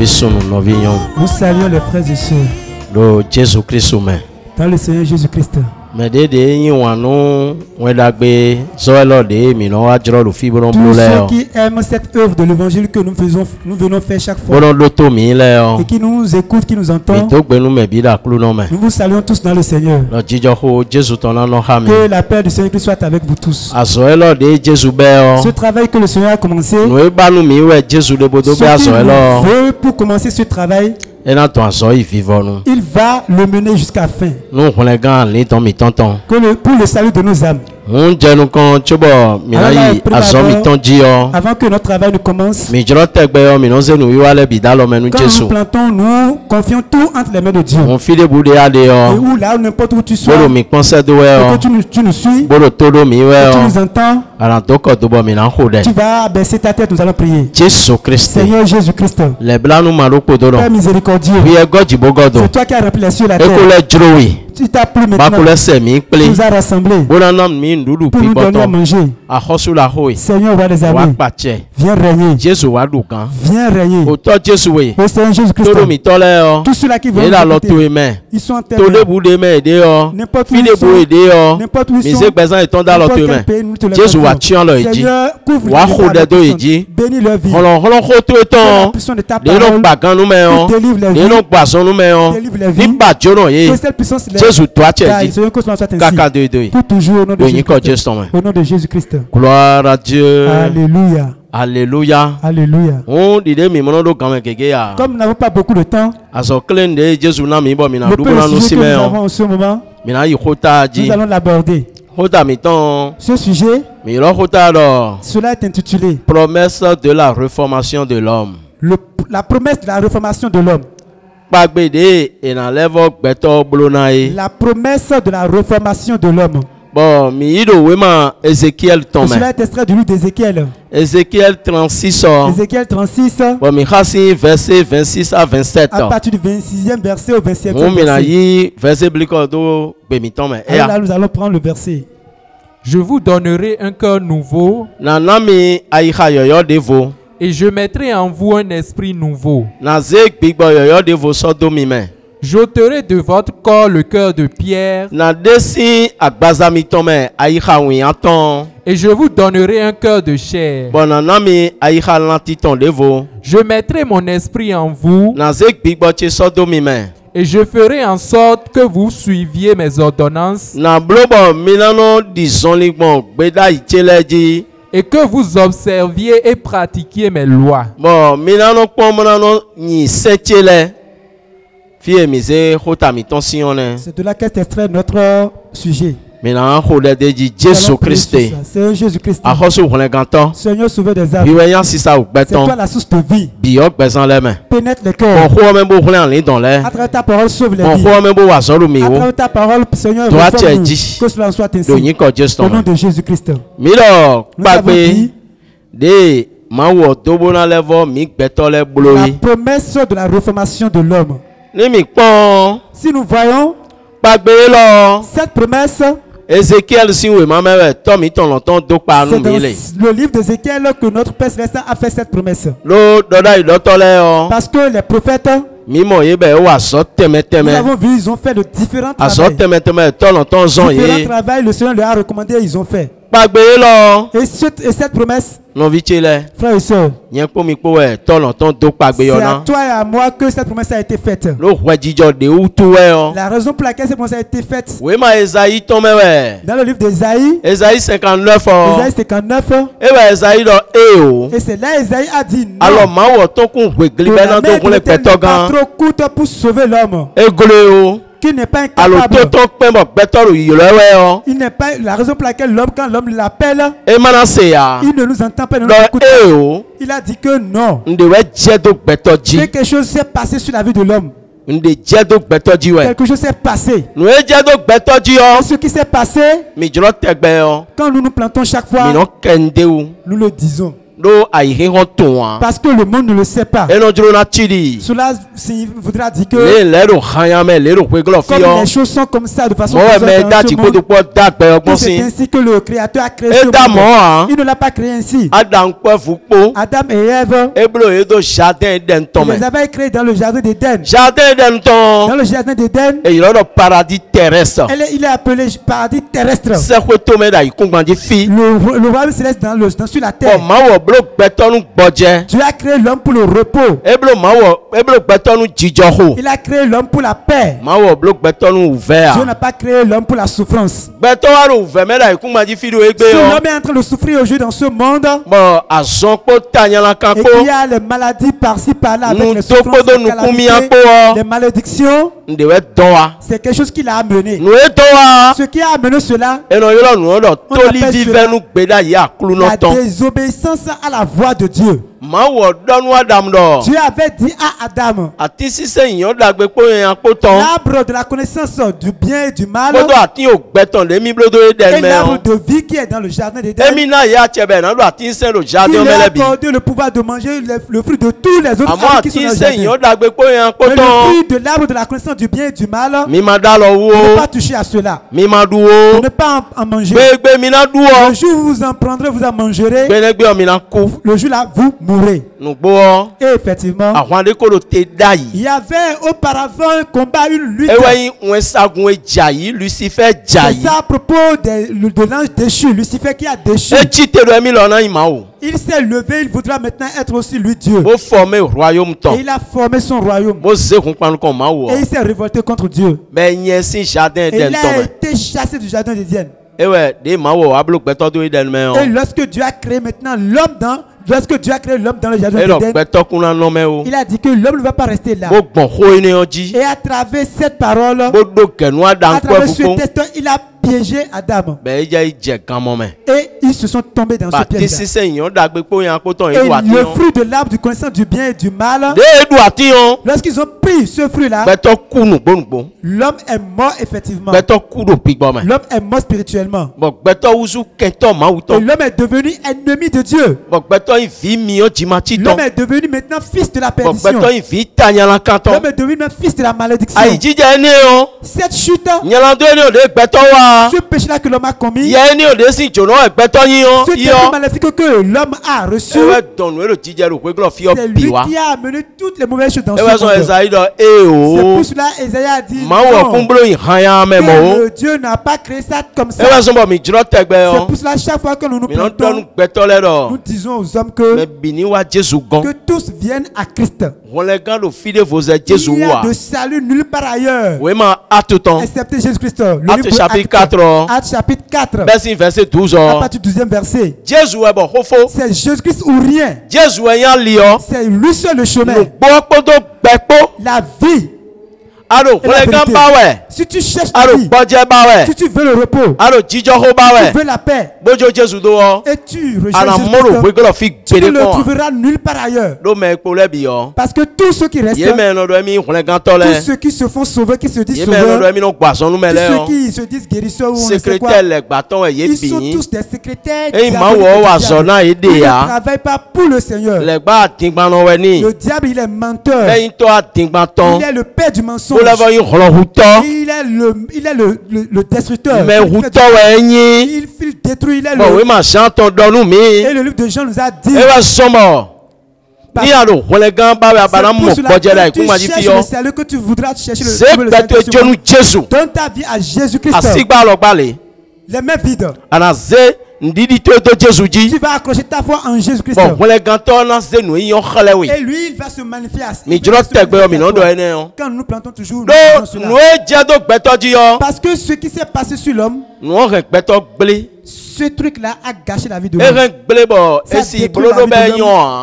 Nous saluons les frères et sœurs dans le Seigneur Jésus-Christ. Mais tous ceux qui aiment cette œuvre de l'évangile que nous venons faire chaque fois et qui nous écoutent, qui nous entendent, nous vous saluons tous dans le Seigneur. Que la paix du Seigneur soit avec vous tous. Ce travail que le Seigneur a commencé, ce qu'il veut pour commencer ce travail, il va le mener jusqu'à la fin. Pour le salut de nos âmes. Avant que notre travail ne commence, quand nous plantons, nous confions tout entre les mains de Dieu. Et où là, n'importe où tu sois, et que tu nous suis, que tu nous entends, tu vas baisser ta tête, nous allons prier. Seigneur Jésus-Christ, Père miséricordieux, c'est toi qui as rempli les cieux et la terre. Tu t'as plu maintenant, tu nous as rassemblés pour nous donner à manger. Seigneur, roi des armées, viens régner. Viens régner. Au Seigneur Jésus-Christ, tous ceux-là qui veulent ils sont en terre. N'importe où ils sont, n'importe où ils sont, n'importe quel pays, nous te le faisons. Seigneur, couvre-les, bénis leur vie. La puissance de ta parole, tu délivres les vies. Délivre les vies. Que cette puissance pour toujours au nom de Jésus-Christ. Au nom de Jésus-Christ. Gloire à Dieu. Alléluia. Alléluia. Alléluia. Comme nous n'avons pas beaucoup de temps, le peu de sujet que nous avons en ce moment, nous allons l'aborder. Ce sujet, cela est intitulé Promesse de la réformation de l'homme. La promesse de la réformation de l'homme. La promesse de la réformation de l'homme. Bon, Ézéchiel tombe. Cela est extrait du livre d'Ézéchiel. Ézéchiel 36. Ézéchiel 36. Bon, verset 26 à 27. À partir du 26e verset au 27e verset. Là, nous allons prendre le verset. Je vous donnerai un cœur nouveau. Et je mettrai en vous un esprit nouveau. J'ôterai de votre corps le cœur de pierre. Et je vous donnerai un cœur de chair. Je mettrai mon esprit en vous. Et je ferai en sorte que vous suiviez mes ordonnances. Et que vous observiez et pratiquiez mes lois. C'est de là qu'est extrait notre sujet. Jésus-Christ. C'est Jésus-Christ. Seigneur, sauveur des âmes. C'est toi la source de vie. Pénètre les cœurs. À travers ta parole, sauve les vies. À travers ta parole, Seigneur, réforme-nous. Que cela soit ainsi. Au nom de Jésus-Christ. Nous avons dit la promesse de la réformation de l'homme. Si nous voyons cette promesse, Ézéchiel, si oui, ma mère, Tom, il t'en entend donc par nous. C'est dans le livre d'Ézéchiel que notre Père Céleste a fait cette promesse. Parce que les prophètes, nous avons vu, ils ont fait de différents travaux. Différents travaux, le Seigneur leur a recommandé, ils ont fait. Et cette promesse, frères et sœurs, c'est à toi et à moi que cette promesse a été faite. La raison pour laquelle cette promesse a été faite, dans le livre d'Ésaïe, Ésaïe 59, et c'est là Ésaïe a dit non, que la main de l'Éternel n'est pas trop courte pour sauver l'homme, qui n'est pas incapable. Il n'est pas la raison pour laquelle l'homme, quand l'homme l'appelle, il ne nous entend pas, il ne nous écoute pas. Il a dit que non. Quelque chose s'est passé sur la vie de l'homme. Quelque chose s'est passé. Et ce qui s'est passé, quand nous nous plantons chaque fois, nous le disons. Parce que le monde ne le sait pas. Cela voudra dire que comme les choses sont comme ça de façon c'est ainsi que le Créateur a créé ce monde. Il ne l'a pas créé ainsi. Adam et Ève, il les avait créés dans le jardin d'Éden. Dans le jardin d'Éden, il est appelé paradis terrestre. Le royaume céleste sur la terre. Dieu a créé l'homme pour le repos. Il a créé l'homme pour la paix. Dieu n'a pas créé l'homme pour la souffrance. Si l'homme est en train de souffrir aujourd'hui dans ce monde, et qu'il y a les maladies par-ci par-là avec les souffrances, les malédictions, c'est quelque chose qui l'a amené. Ce qui a amené cela, on appelle cela la désobéissance à la voix de Dieu. Dieu avait dit à Adam, l'arbre de la connaissance du bien et du mal, et l'arbre de vie qui est dans le jardin d'Éden, il lui a accordé le pouvoir de manger le fruit de tous les autres arbres qui sont dans le jardin. Mais le fruit de l'arbre de la connaissance du bien et du mal, ne pas toucher à cela, ne pas en manger. Le jour où vous en prendrez, vous en mangerez. Le jour là, vous mourrez. Et effectivement, il y avait auparavant un combat, une lutte. C'est ça à propos de l'ange déchu, Lucifer qui a déchu. Il s'est levé, il voudra maintenant être aussi lui Dieu. Et il a formé son royaume. Et il s'est révolté contre Dieu. Et il a été chassé du jardin d'Éden. Et lorsque Dieu a créé maintenant l'homme dans le jardin d'Éden, il a dit que l'homme ne va pas rester là. Et à travers cette parole, à travers ce test, il a piégé Adam. Et ils se sont tombés dans ce piège. Et le fruit de l'arbre du connaissance du bien et du mal, lorsqu'ils ont pris ce fruit-là, l'homme est mort effectivement. L'homme est mort spirituellement. Et l'homme est devenu ennemi de Dieu. L'homme est devenu maintenant fils de la perdition. L'homme est devenu maintenant fils de la malédiction. Cette chute, ce péché-là que l'homme a commis, ce péché maléfique que l'homme a reçu, c'est lui qui a amené toutes les mauvaises choses dans ce monde. C'est pour cela Esaïe a dit non, que Dieu n'a pas créé ça comme ça. C'est pour cela chaque fois que nous nous plantons, nous disons aux hommes que tous viennent à Christ. Il y a de salut nulle part ailleurs, excepté Jésus-Christ. Acte chapitre 4. Acte chapitre 4. Verset 12. À partir du 12e verset. C'est Jésus-Christ ou rien. C'est lui seul le chemin. La vie. Si tu cherches la vie, si tu veux le repos, tu veux la paix, et tu recherches Jésus, tu ne le trouveras nulle part ailleurs. Parce que tous ceux qui restent, tous ceux qui se font sauver, qui se disent sauveurs, tous ceux qui se disent guérisseurs, ou on ne sait quoi, ils sont tous des secrétaires. Ils ne travaillent pas pour le Seigneur. Le diable, il est menteur. Il est le père du mensonge. Il est le destructeur. Il détruit. Il est et le livre de Jean nous a dit. Le salut que tu voudras chercher, donne ta vie à Jésus-Christ. Les mains vides. Tu vas accrocher ta foi en Jésus-Christ. Et lui, il va se manifester. Quand nous plantons toujours, parce que ce qui s'est passé sur l'homme, ce truc-là a gâché la vie de l'homme.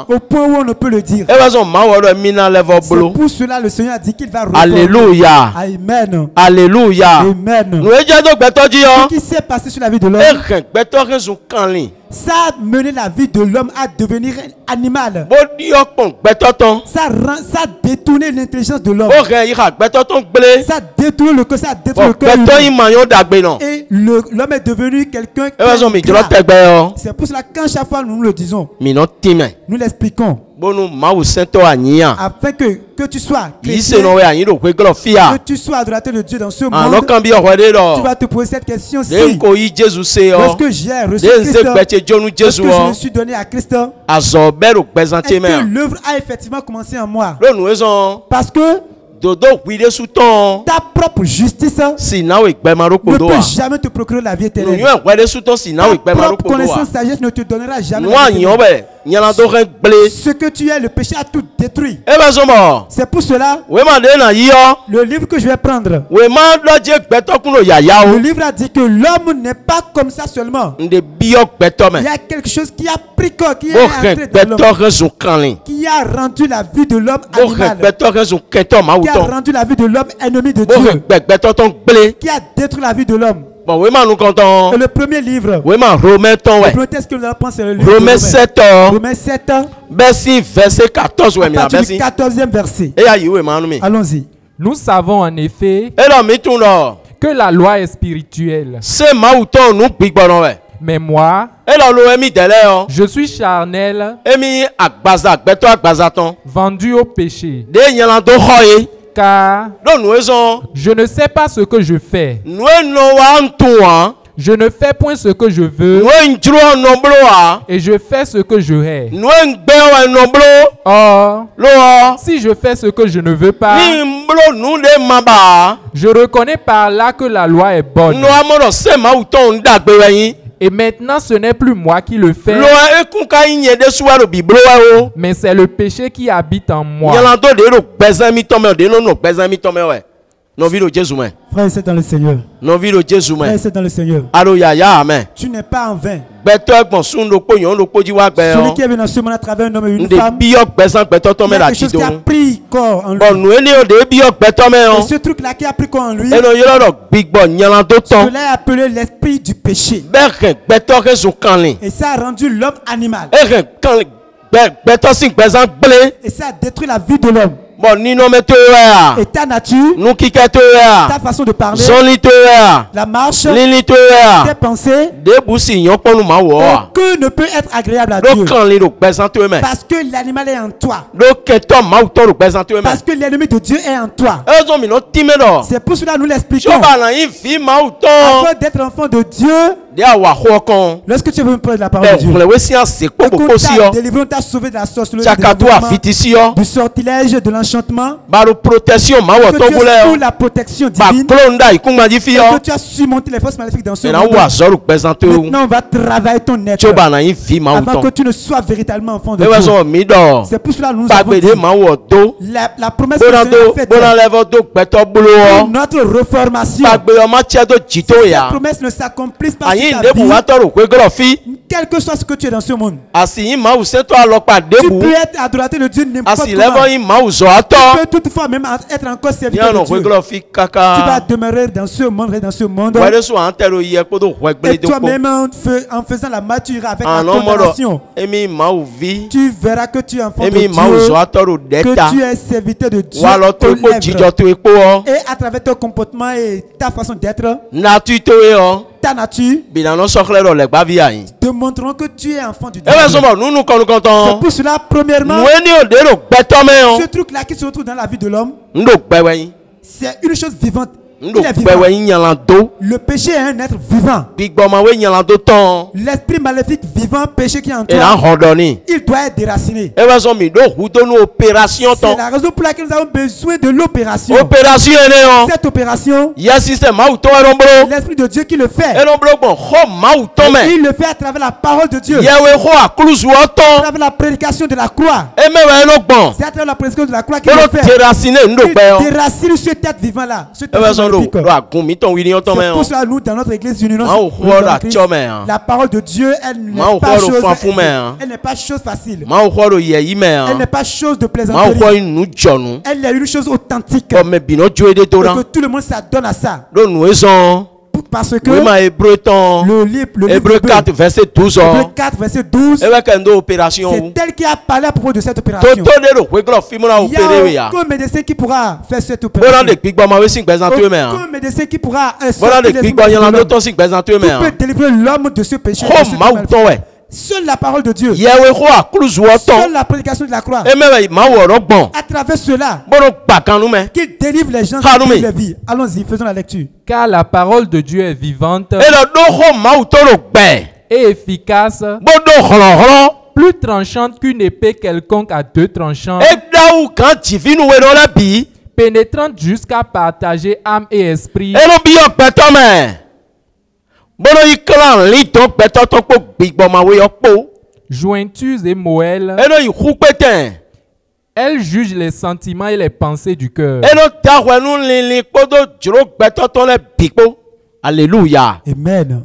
Au point où on ne peut le dire. C'est pour cela le Seigneur a dit qu'il va reprendre. Alléluia. Amen. Alléluia. Amen. Ce qui s'est passé sur la vie de l'homme, ça a mené la vie de l'homme à devenir animal. Ça a détourné l'intelligence de l'homme. Ça a détourné le cœur, ça a détourné le cœur. Et l'homme est devenu quelqu'un qui a C'est pour cela que chaque fois nous le disons, nous l'expliquons. Afin que tu sois chrétien, que tu sois adorateur de Dieu dans ce monde, tu vas te poser cette question. Si lorsque j'ai reçu Christ, lorsque je me suis donné à Christ, est-ce que l'œuvre a effectivement commencé en moi? Parce que ta propre justice ne peut jamais te procurer la vie éternelle. Ta propre connaissance, sagesse ne te donnera jamais la vie éternelle. Ce que tu es, le péché a tout détruit. C'est pour cela le livre que je vais prendre, le livre a dit que l'homme n'est pas comme ça seulement. Il y a quelque chose qui a pris corps, qui est entré dans l'homme, qui a rendu la vie de l'homme animal, qui a rendu la vie de l'homme ennemi de Dieu, qui a détruit la vie de l'homme. Et le premier livre, le premier texte que nous allons prendre, c'est le livre Romains 7. Romains 7, verset 14. À partir du 14e verset. Allons-y. Nous savons en effet que la loi est spirituelle. Mais moi, je suis charnel, vendu au péché. Car je ne sais pas ce que je fais. Je ne fais point ce que je veux, et je fais ce que je hais. Or, si je fais ce que je ne veux pas, je reconnais par là que la loi est bonne. Et maintenant, ce n'est plus moi qui le fais, mais c'est le péché qui habite en moi. Frère, c'est dans le Seigneur. Frère, c'est dans le Seigneur. Amen. Tu n'es pas en vain. Celui qui est venu dans ce monde à travers un homme et une femme, il y a quelque chose qui a pris corps en lui. Et ce truc-là qui a pris corps en lui, cela est appelé l'esprit du péché. Et ça a rendu l'homme animal. Et ça a détruit la vie de l'homme. Et ta nature, ta façon de parler, la marche, tes pensées, aucun ne peut être agréable à Dieu. Parce que l'animal est en toi. Parce que l'ennemi de Dieu est en toi. C'est pour cela que nous l'expliquons. Avant d'être enfant de Dieu, lorsque tu veux me prendre la parole de Dieu, que délivré, t'a sauvé de la sorcellerie, du sortilège, de l'enchantement, que tu es sous la protection divine, que tu as surmonté les forces maléfiques dans ce monde. Maintenant, on va travailler ton être avant que tu ne sois véritablement enfant de Dieu. C'est pour cela que nous avons dit la promesse que Dieu a faite pour notre reformation. Cette promesse ne s'accomplisse pas sur ta vie, quel que soit ce que tu es dans ce monde. Tu peux être adorateur de Dieu n'importe comment. Tu peux toutefois même être encore serviteur de Dieu. Tu vas demeurer dans ce monde et dans ce monde. Et toi-même en faisant la mature avec la condamnation, tu verras que tu es enfant de Dieu, que tu es serviteur de Dieu et à travers ton comportement et ta façon d'être, ta nature, te montreront que tu es enfant de Dieu. C'est pour cela, premièrement, ce truc-là qui se retrouve dans la vie de l'homme, c'est une chose vivante. Il est vivant. Le péché est un être vivant. L'esprit maléfique vivant, péché qui est en toi, il doit être déraciné. C'est la raison pour laquelle nous avons besoin de l'opération. Cette opération, l'esprit de Dieu qui le fait. Et il le fait à travers la parole de Dieu, à travers la prédication de la croix. C'est à travers la prédication de la croix qu'il le fait. Il déracine ce être vivant-là. C'est pour cela nous dans notre église unie, la parole de Dieu, elle n'est pas chose facile. Elle n'est pas chose de plaisanterie. Elle est une chose authentique. Et que tout le monde s'adonne à ça. Parce que le livre Hébreux 4 verset 12. Hébreux 4 verset 12. C'est tel qui a parlé à propos de cette opération. Il y a aucun médecin qui pourra faire cette opération. Aucun médecin qui pourra délivrer l'homme de ce péché. Seule la parole de Dieu. Seule la prédication de la croix. À travers cela, qu'il délivre les gens de la vie. Allons-y, faisons la lecture. Car la parole de Dieu est vivante et efficace, plus tranchante qu'une épée quelconque à deux tranchants, pénétrante jusqu'à partager âme et esprit, jointures et moelles. Elle juge les sentiments et les pensées du cœur. Alléluia. Amen.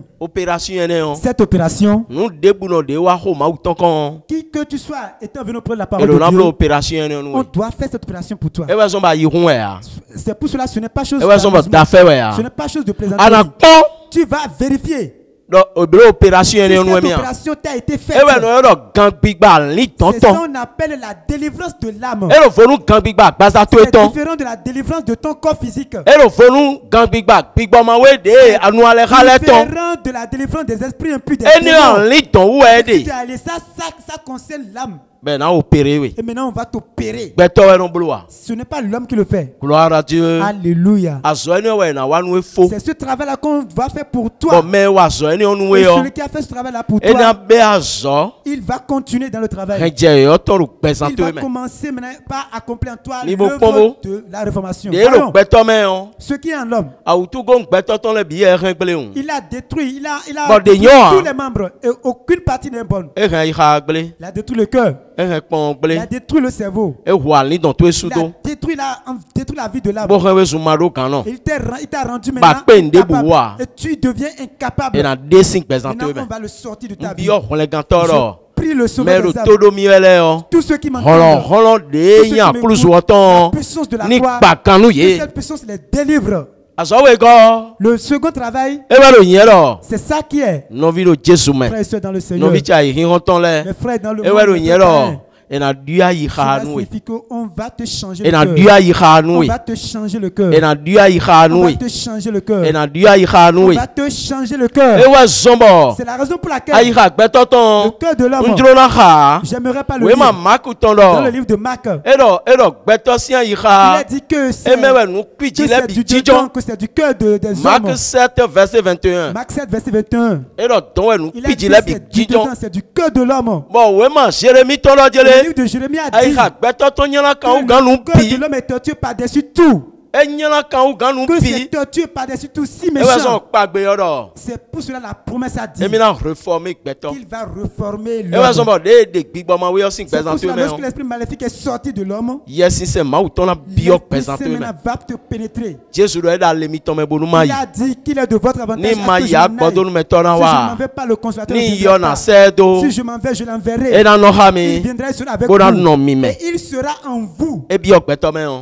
Cette opération, qui que tu sois étant venu prendre la parole de Dieu, on doit faire cette opération pour toi. C'est pour cela que ce n'est pas chose ce n'est pas chose de plaisanterie. Tu vas vérifier. Cette opération t'a été faite. C'est ça qu'on appelle la délivrance de l'âme. C'est différent de la délivrance de ton corps physique. C'est différent de la délivrance des esprits impurs. Ça concerne l'âme. Et maintenant on va t'opérer. Ce n'est pas l'homme qui le fait. Gloire à Dieu. Alléluia. C'est ce travail-là qu'on va faire pour toi. Et celui qui a fait ce travail-là pour toi, il va continuer dans le travail. Il va commencer maintenant par accomplir en toi l'œuvre de la réformation. Ce qui est en l'homme, il a détruit, il a détruit tous les membres et aucune partie n'est bonne. Il a détruit le cœur. Il a détruit le cerveau. Il a détruit la vie de l'âme. Il t'a rendu maintenant incapable. Et tu deviens incapable. Maintenant on va le sortir de ta vie. Je prie le sauveur des âmes. Tous ceux qui m'entendent, la puissance de la croix, que cette puissance les délivre. Le second travail, c'est ça qui est. Frères et sœurs dans le Seigneur, mes frères dans le monde, cela signifie qu'on va te changer le cœur. On va te changer le cœur. On va te changer le cœur. On va te changer le cœur. C'est la raison pour laquelle le cœur de l'homme, j'aimerais pas le lire. Dans le livre de Marc, il a dit que c'est du cœur des hommes. Marc 7 verset 21. Marc 7 verset 21. Il a dit que c'est du cœur de l'homme. Le livre de Jérémie a dit que le cœur de l'homme est torturé par-dessus tout. Que c'est torturé par-dessus tout si méchant. C'est pour cela la promesse a dit qu'il va reformer l'homme. C'est pour cela lorsque l'esprit maléfique est sorti de l'homme, l'esprit Saint maintenant va te pénétrer. Il a dit qu'il est de votre avantage si je n'en vais pas le consolateur, si je m'en vais, je l'enverrai. Il viendra avec vous et il sera en vous.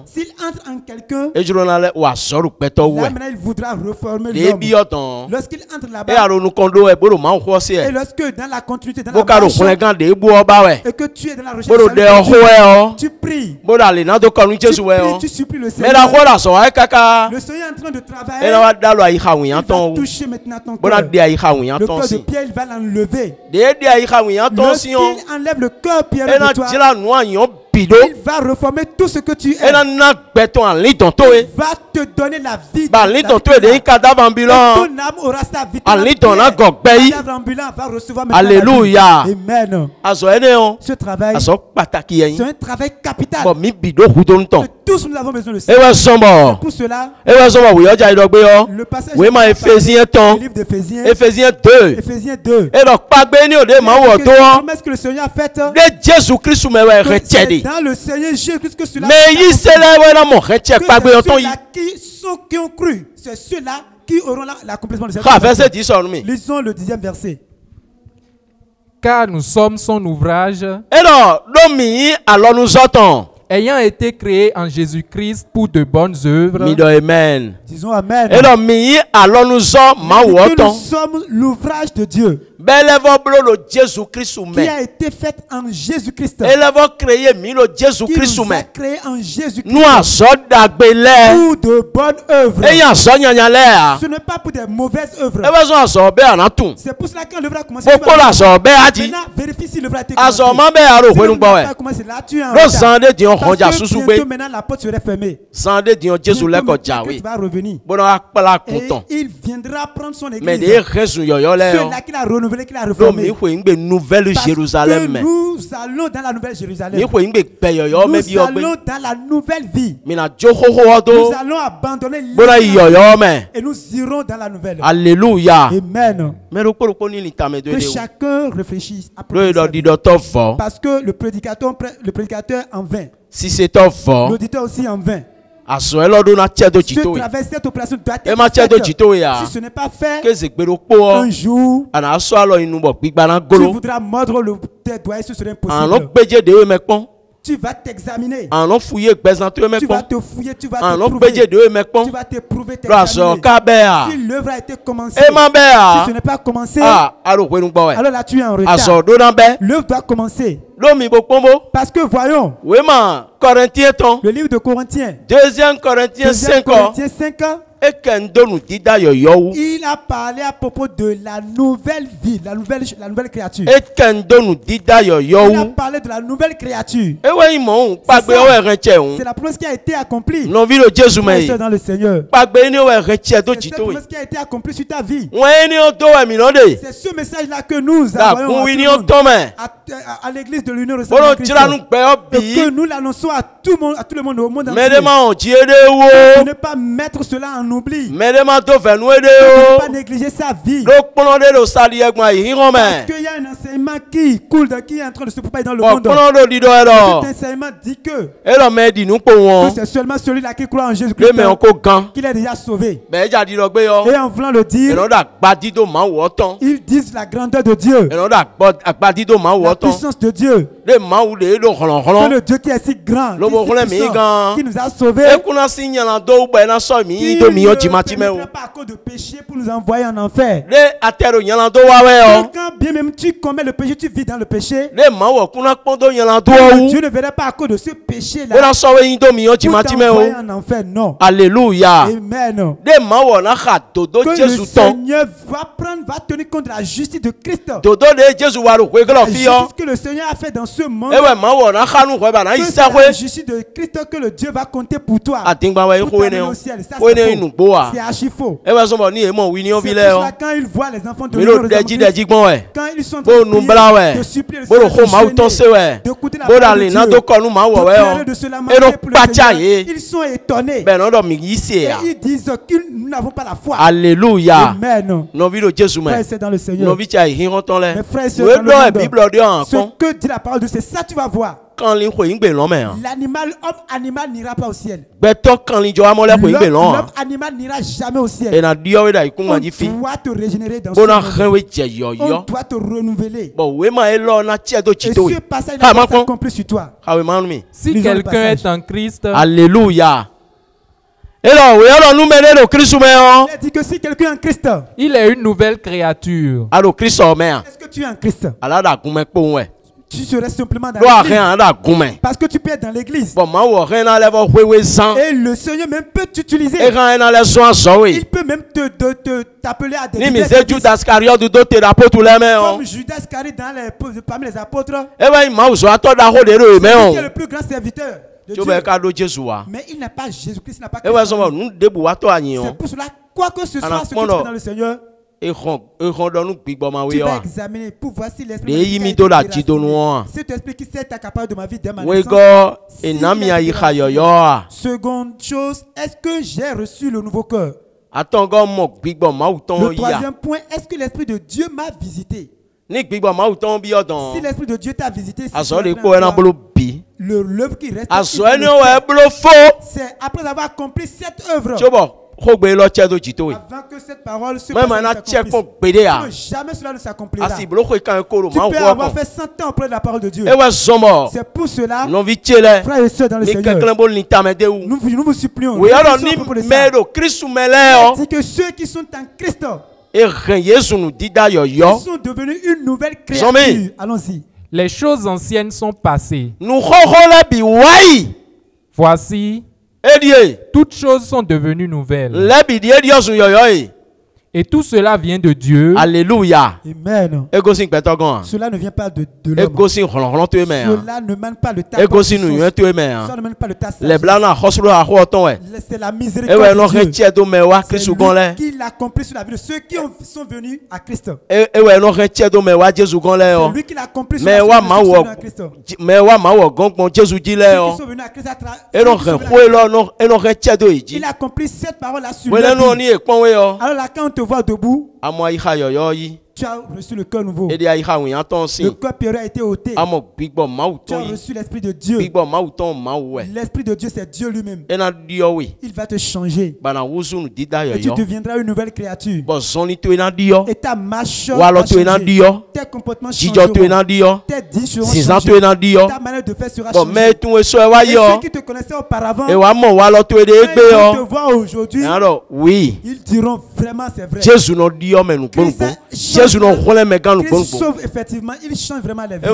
S'il entre en quelqu'un, là maintenant il voudra reformer l'homme. Lorsqu'il entre là-bas, et lorsque dans la continuité, dans la marche, et que tu es dans la recherche, tu pries, tu supplies le Seigneur. Le Seigneur est en train de travailler. Il va toucher maintenant ton cœur. Le cœur de Pierre, il va l'enlever. Lorsqu'il enlève le cœur pierreux de toi, il va reformer tout ce que tu es. Il va te donner la vie. Ton âme aura sa vie. Cadavre ambulant va recevoir maintenant. Alléluia. Amen. Ce travail, c'est un travail capital. Tous nous avons besoin de ça. Pour cela, le passage du livre d'Éphésiens, Éphésiens 2. Éphésiens 2. Que le Seigneur a fait, dans le Seigneur Jésus-Christ que cela qui ont cru, c'est ceux-là qui auront l'accomplissement de cette promesse. Lisons le 10e verset. Car nous sommes son ouvrage, ayant été créé en Jésus-Christ pour de bonnes œuvres. Amen. Disons Amen. Et donc, nous sommes l'ouvrage de Dieu qui a été fait en Jésus-Christ. Qui nous a créé en Jésus-Christ. Nous pour de bonnes œuvres. Ce n'est pas pour des mauvaises œuvres. C'est pour cela qu'on devra commencer. Maintenant, vérifie si l'œuvre a été commencé. Là, tu es en retard. Parce que bientôt, maintenant, la porte serait fermée. Jésus va revenir. Et il viendra prendre son église. Ceux-là qu'il a renouvelé, qu'il a reformé. Parce que nous allons dans la nouvelle Jérusalem. Nous allons dans la nouvelle vie. Nous allons abandonner l'Église et nous irons dans la nouvelle. Alléluia. Amen. Que chacun réfléchisse à parce que le prédicateur en vain. Si c'est l'auditeur aussi en vain. Ce travail, cette opération doit être faite. Si ce n'est pas fait, un jour, tu voudras mordre tes doigts, ce serait impossible. Tu vas t'examiner. Tu vas te fouiller, tu vas t'éprouver, t'examiner. Si l'œuvre a été commencée, si ce n'est pas commencé, alors là tu es en retard. L'œuvre doit commencer. Parce que voyons, le livre de Corinthiens, 2 Corinthiens 5 il a parlé à propos de la nouvelle vie, la nouvelle créature. Il a parlé de la nouvelle créature. C'est la promesse qui a été accomplie. Dans le Seigneur. C'est la promesse qui a été accomplie sur ta vie. C'est ce message-là que nous avons à l'église de l'Union Reçue Christ. Que nous l'annonçons à tout le monde au monde entier. De ne pas mettre cela en oubli. Ne pas négliger sa vie. Parce qu'il y a un enseignement qui coule, qui est en train de se propager dans le monde. Cet enseignement dit que c'est seulement celui-là qui croit en Jésus-Christ qu'il est déjà sauvé. Et en voulant le dire, ils disent la grandeur de Dieu, la puissance de Dieu. Que le Dieu qui est si grand, qui nous a sauvés, qui ne permettra pas à cause de péché pour nous envoyer en enfer. Quand bien même tu commets le péché, tu vis dans le péché, Dieu ne verra pas à cause de ce péché-là pour t'envoyer en enfer. Non. Alléluia. Amen. Que le Seigneur va tenir compte de la justice de Christ. La justice que le Seigneur a fait dans ce monde, c'est la justice de Christ que le Dieu va compter pour toi. Pour t'amener au ciel. Ça, c'est archi faux. C'est pour cela quand ils voient les enfants de l'Union, quand ils sont en train de supplier le Seigneur, d'écouter la parole de Dieu, de pleurer, de se lamenter pour le Seigneur, ils sont étonnés. Et ils disent que nous n'avons pas la foi. Alléluia. Amen. Frère, c'est dans le Seigneur. Mes frères, c'est dans le monde. Ce que dit la parole de Dieu, c'est ça tu vas voir. L'animal, homme animal n'ira pas au ciel. L'homme animal n'ira jamais au ciel. On doit te régénérer dans ce monde. On doit te renouveler. Et ce passage-là va s'accomplir sur toi. Si quelqu'un est en Christ, alléluia. Il a dit que si quelqu'un est en Christ, il est une nouvelle créature. Est-ce que tu es en Christ? Tu serais simplement dans l'église. Parce que tu peux être dans l'église. Et le Seigneur même peut t'utiliser. Il peut même t'appeler à des comme Judas Iscariote parmi les apôtres. C'est le plus grand serviteur de Dieu. Mais il n'a pas Jésus-Christ, il n'a pas Christ. C'est pour cela, quoi que ce soit, ce que tu fais dans le Seigneur, tu vas examiner pour voir si l'esprit cet esprit qui s'est capable de ma vie dès ma naissance. Seconde chose, est-ce que j'ai reçu le nouveau cœur? Le troisième point, est-ce que l'esprit de Dieu m'a visité? Si l'esprit de Dieu t'a visité, l'œuvre qui reste, c'est après avoir accompli cette œuvre. que cette parole se jamais cela ne s'accomplira. Tu peux avoir fait 100 ans auprès de la parole de Dieu. C'est pour cela, frères et sœurs dans le Seigneur, nous vous supplions. C'est que ceux qui sont en Christ, ils sont devenus une nouvelle créature. Allons-y. Les choses anciennes sont passées. Voici, toutes choses sont devenues nouvelles. Et tout cela vient de Dieu. Alléluia. Amen. Cela ne vient pas de l'homme. Cela ne mène pas le tas. Cela ne mène pas le tas. C'est la miséricorde de Dieu. C'est lui qui l'accomplit sur la vie de ceux qui sont venus à Christ. C'est lui qui l'accomplit sur la vie de ceux qui sont venus à Christ. Ceux qui sont venus à Christ à travers. Il accomplit cette parole-là sur leur vie. Alors là, quand on te vois debout, tu as reçu le cœur nouveau. Le cœur pur a été ôté. Tu as reçu l'Esprit de Dieu. L'Esprit de Dieu, c'est Dieu lui-même. Il va te changer. Et tu deviendras une nouvelle créature. Et ta marche va changer. Tes comportements changeront. Tes dits seront changés. Ta manière de faire sera changée. Et ceux qui te connaissaient auparavant, quand ils te voient aujourd'hui, ils diront vraiment c'est vrai. Jésus sauve effectivement, il change vraiment les vies.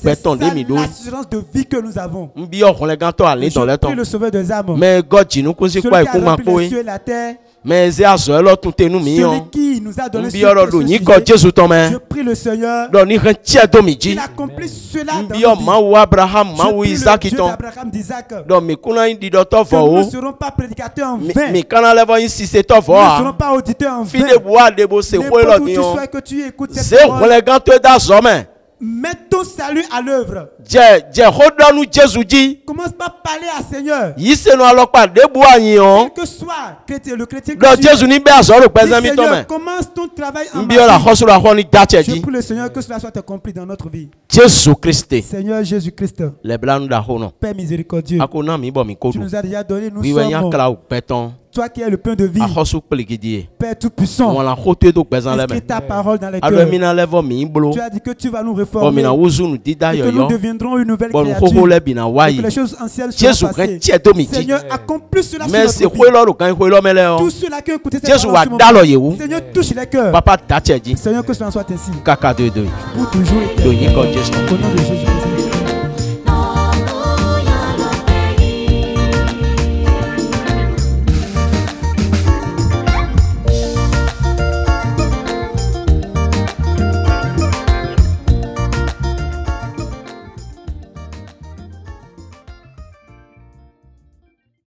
C'est ça l'assurance de vie que nous avons. Je prie le Sauveur des âmes. Celui qui a rempli les cieux et la terre. Celui qui nous a donné je prie le Seigneur. Il accomplit cela dans nos vies. Je prie le Dieu d'Abraham, d'Isaac. Que nous ne serons pas prédicateurs en vain. Nous ne serons pas auditeurs en vain. N'importe où tu sois, que tu écoutes cette parole. Mets ton salut à l'œuvre. Commence par parler à Seigneur. Quel que soit le chrétien que tu es. Seigneur, commence ton travail en ma vie. Je prie le Seigneur que cela soit accompli dans notre vie. Seigneur Jésus-Christ. Père miséricordieux. Tu nous as déjà donné, nous sommes. Toi qui es le pain de vie, Père Tout-Puissant, inscris ta parole dans les cœurs. Tu as dit que tu vas nous réformer et que nous deviendrons une nouvelle créature et que les choses anciennes seront passées. Seigneur, accomplis cela sur notre vie. Tous ceux-là qui ont écouté cette parole, Seigneur, touche les cœurs. Seigneur, que cela soit ainsi. Pour toujours et au nom de Jésus-Christ.